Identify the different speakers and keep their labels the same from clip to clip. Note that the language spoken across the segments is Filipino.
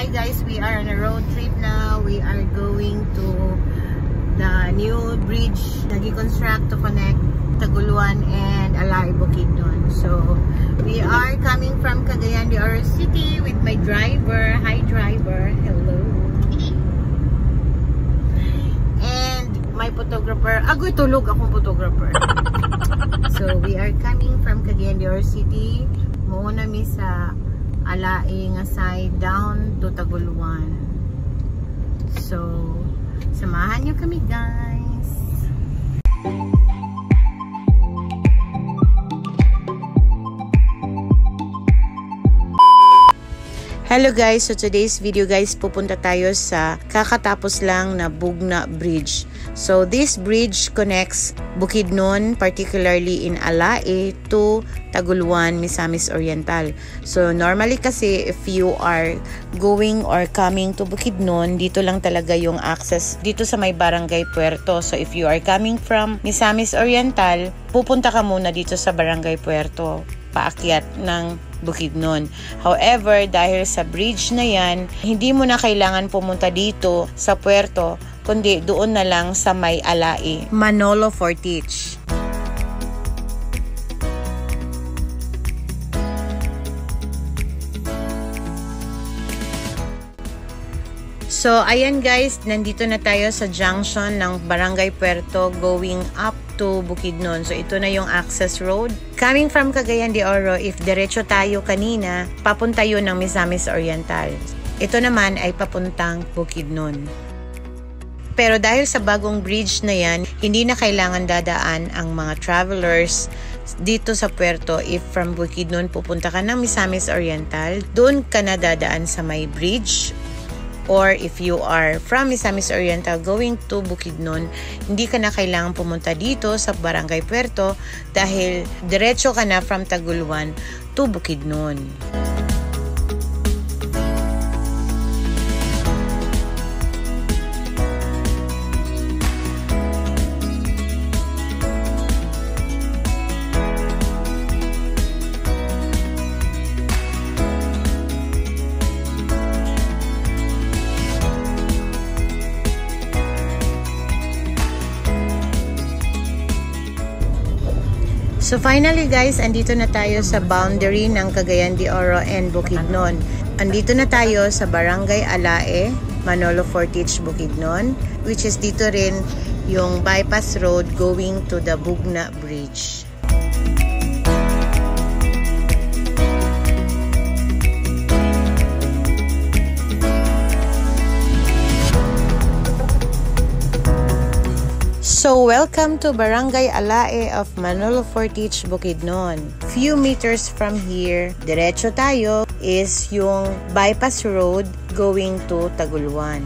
Speaker 1: Hi guys, we are on a road trip now. We are going to the new bridge na gi-construct to connect Taguluan and Alay, Bukidnon. So, we are coming from Cagayan de Oro City with my driver. Hi driver, hello. And my photographer. Agoy tulog akong photographer. So, we are coming from Cagayan de Oro City. Muna mi sa Alay nga side down to Taguluan. So, samahan nyo kami guys. Hello guys, so today's video guys, pupunta tayo sa kakatapos lang na Bugna Bridge. So this bridge connects Bukidnon, particularly in Alay, to Taguluan, Misamis Oriental. So normally kasi if you are going or coming to Bukidnon, dito lang talaga yung access dito sa may Barangay Puerto. So if you are coming from Misamis Oriental, pupunta ka muna dito sa Barangay Puerto, paakyat ng Bukidnon. However, dahil sa bridge na yan, hindi mo na kailangan pumunta dito sa Puerto, kundi doon na lang sa may Alay, Manolo Fortich. So, ayan guys, nandito na tayo sa junction ng Barangay Puerto going up to Bukidnon. So, ito na yung access road. Coming from Cagayan de Oro, if diretso tayo kanina, papunta yun ng Misamis Oriental. Ito naman ay papuntang Bukidnon. Pero dahil sa bagong bridge na yan, hindi na kailangan dadaan ang mga travelers dito sa Puerto. If from Bukidnon pupunta ka ng Misamis Oriental, doon ka na dadaan sa may bridge. Or if you are from Misamis Oriental going to Bukidnon, hindi ka na kailangan pumunta dito sa Barangay Puerto dahil diretso ka na from Taguluan to Bukidnon. So finally guys, andito na tayo sa boundary ng Cagayan de Oro and Bukidnon. Andito na tayo sa Barangay Alay, Manolo Fortich, Bukidnon, which is dito rin yung bypass road going to the Bugna Bridge. So, welcome to Barangay Alay of Manolo Fortich, Bukidnon. Few meters from here, diretso tayo, is yung bypass road going to Taguluan.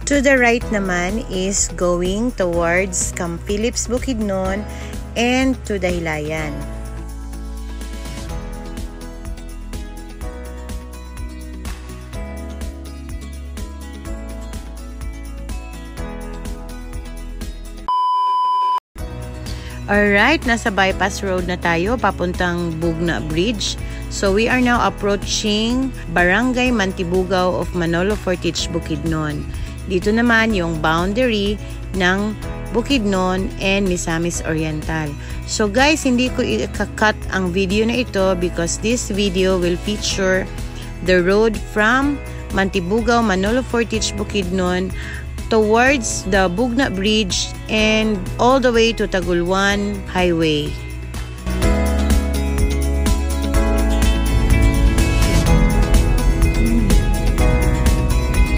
Speaker 1: To the right naman is going towards Camp Philips, Bukidnon and to Dahilayan. Alright, nasa bypass road na tayo, papuntang Bugna Bridge. So, we are now approaching Barangay Mantibugaw of Manolo Fortich, Bukidnon. Dito naman yung boundary ng Bukidnon and Misamis Oriental. So guys, hindi ko i-cut ang video na ito because this video will feature the road from Mantibugaw, Manolo Fortich, Bukidnon towards the Bugna Bridge and all the way to Taguluan Highway.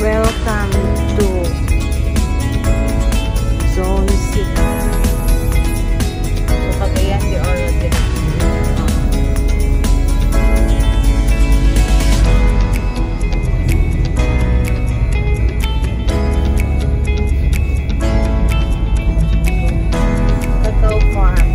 Speaker 1: Welcome to Zone 6. So, Cagayan de Oro din. Cacao Farm.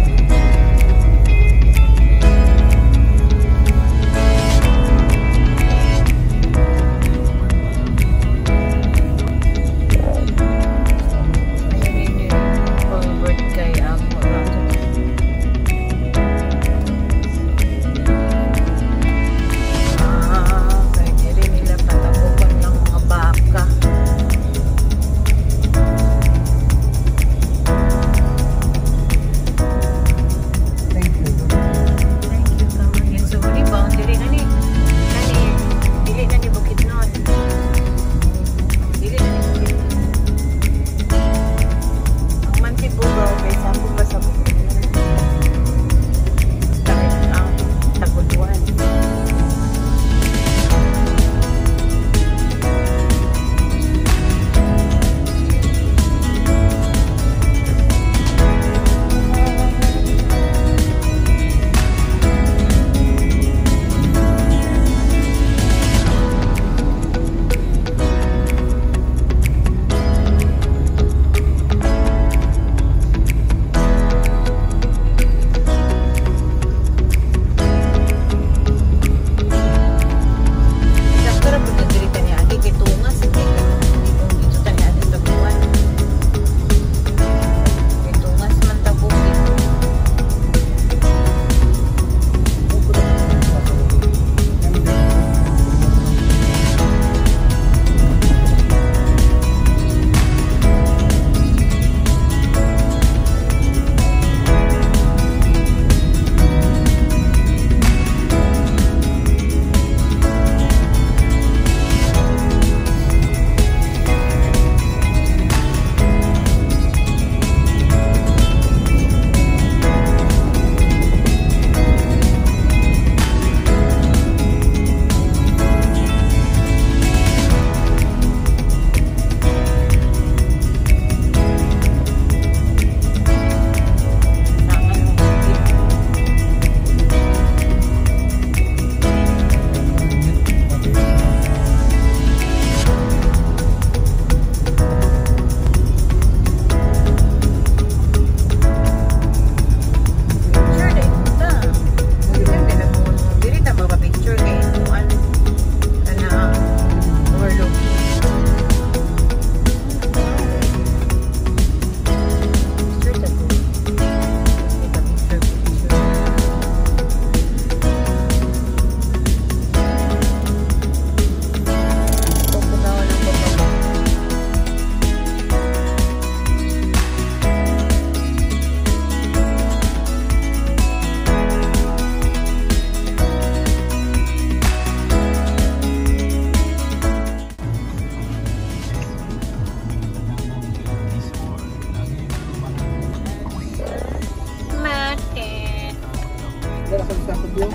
Speaker 2: Sakot yun.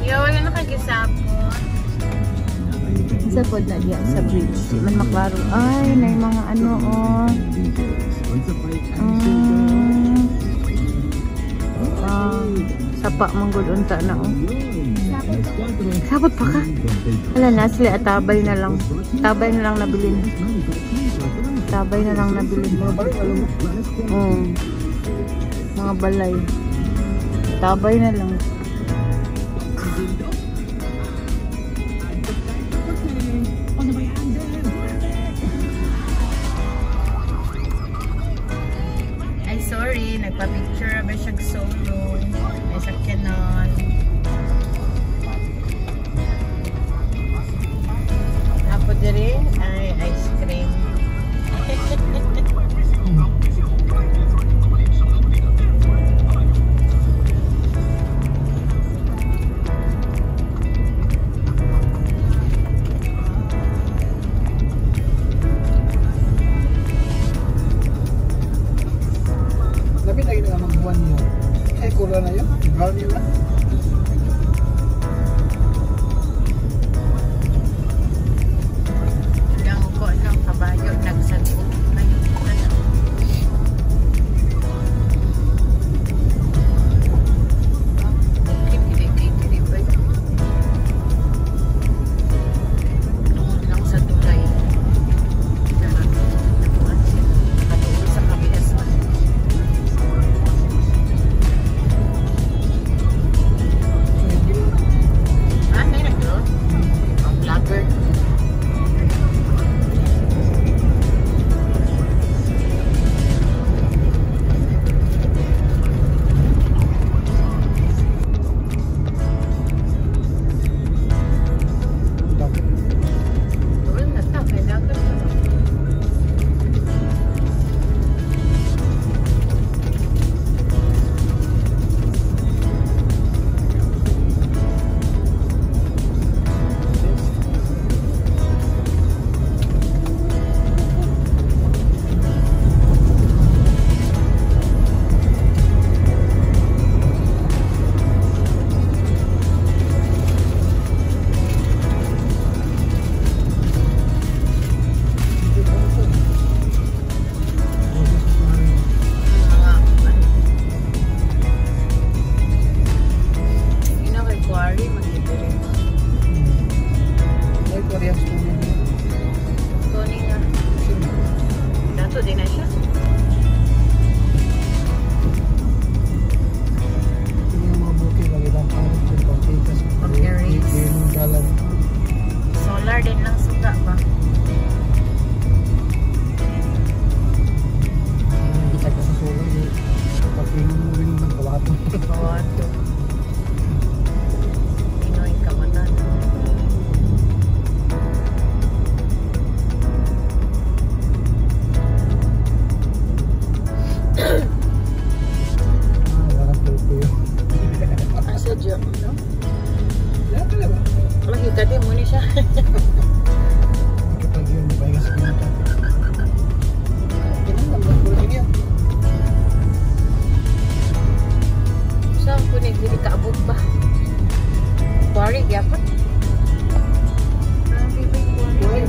Speaker 1: Yo, wala nakagisapon. Sa pod na diyan sa bridge. Di man maklaro. Ay, na yung mga ano, oh. Sapa manggod unta na, oh. Sabot pa ka? Wala na, sila atabay na lang. Tabay na lang nabilin. Tabay na lang nabilin. Mga balay. Tabay na lang. Ay, sorry. Nagpa-picture ba siya solo. Ay, sa Canon. Apo diri ay ice cream.
Speaker 2: Lapit lagi na magbuwan niyo. Ay, kura na yun. Brown yun na. Kabayo nagsagot na yun. Tungod lang sa tulay. Katuol sa kabias na. May naglo? Ang vlogger. Solar din lang suka ba? Hindi ka sa solar eh. Pag-inom mo rin ng kawato.
Speaker 1: Kawato. Pinoy kamatan.
Speaker 2: Walang tulpo yun.
Speaker 1: Asa dyan, no?
Speaker 2: Wala talaga.
Speaker 1: Makita din mo ni siya.
Speaker 2: Kapag yun, may pahinga sa pinata. Ganun lang, magbuling yan.
Speaker 1: Saan po nagdili kaabot ba? Quarry, yapon? Grabe ba yung quarry?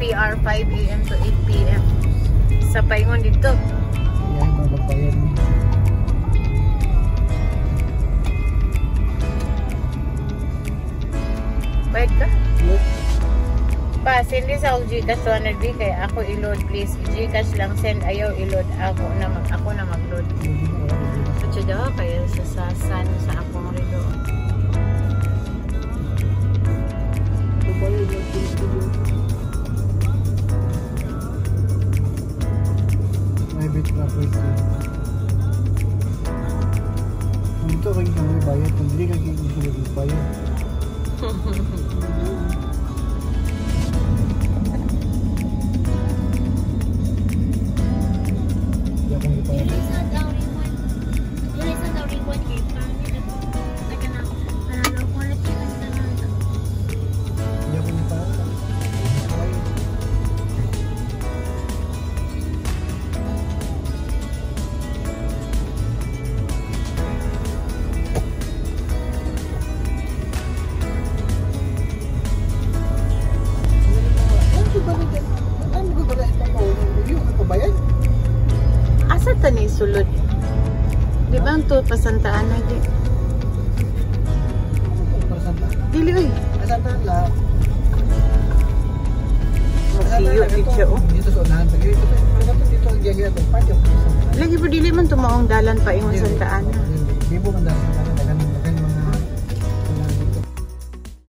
Speaker 1: PR 5 AM to 8 PM. Sa paingon dito.
Speaker 2: Yan, magbayad mo.
Speaker 1: Bayad ka?
Speaker 2: Look.
Speaker 1: Pa, send this sa Gcash 200B kay ako i-load please. Gcash lang send, ayaw i-load ako na mag-load. Kasi daw kaya sa sasan sa akong relo.
Speaker 2: May bit property. Ito kayo kami bayad, hindi ka hindi bayad.
Speaker 1: Asa tanay sulod? Di ba ang to pasantaan na di? Dili oy.
Speaker 2: Pasantaan lang.
Speaker 1: Siyo dito oh.
Speaker 2: Dito sa unahan. Dito ang gagawin ito. Pati ako.
Speaker 1: Lagi po dili man tumaong dalan pa ingon Santa Ana.
Speaker 2: Di po man dalan. Dagan mga